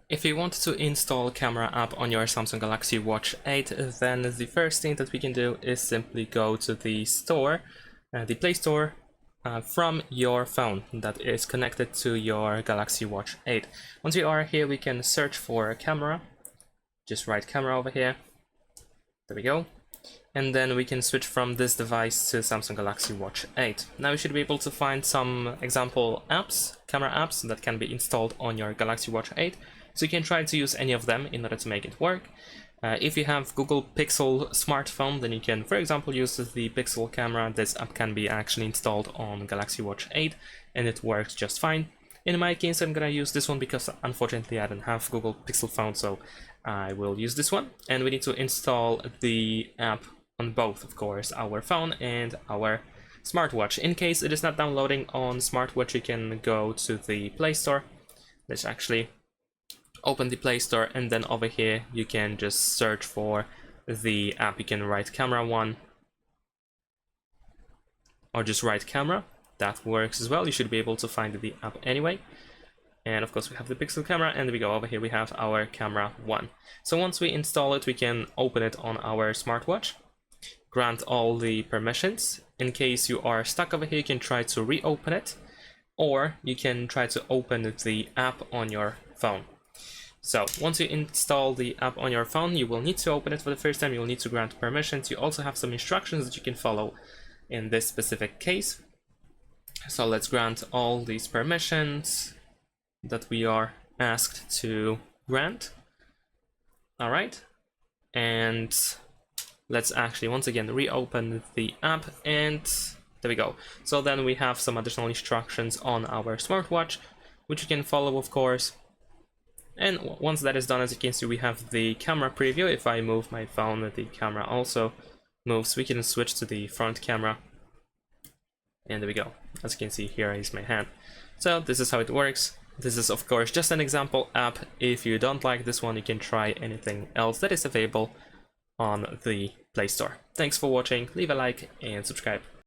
If you want to install camera app on your Samsung Galaxy Watch 8, then the first thing that we can do is simply go to the store, the Play Store, from your phone that is connected to your Galaxy Watch 8. Once we are here, we can search for camera. Just write camera over here. There we go. And then we can switch from this device to Samsung Galaxy Watch 8. Now we should be able to find some example apps, camera apps that can be installed on your Galaxy Watch 8. So you can try to use any of them in order to make it work. If you have Google Pixel smartphone, then you can, for example, use the Pixel camera. This app can be actually installed on Galaxy Watch 8 and it works just fine. In my case, I'm gonna use this one because unfortunately I don't have Google Pixel phone, so I will use this one. And we need to install the app on both, of course, our phone and our smartwatch. In case it is not downloading on smartwatch, you can go to the Play Store. Let's actually open the Play Store, and then over here you can just search for the app. You can write camera 1 or just write camera. That works as well. You should be able to find the app anyway. And of course we have the Pixel camera, and we go over here, we have our camera 1. So once we install it, we can open it on our smartwatch, grant all the permissions. In case you are stuck over here, you can try to reopen it, or you can try to open the app on your phone. So once you install the app on your phone, you will need to open it for the first time. You will need to grant permissions. You also have some instructions that you can follow in this specific case. So let's grant all these permissions that we are asked to grant. All right, and let's actually once again reopen the app, and there we go. So then we have some additional instructions on our smartwatch, which you can follow, of course. And once that is done, as you can see, we have the camera preview. If I move my phone, the camera also moves. We can switch to the front camera. And there we go. As you can see, here is my hand. So this is how it works. This is, of course, just an example app. If you don't like this one, you can try anything else that is available on the Play Store. Thanks for watching. Leave a like and subscribe.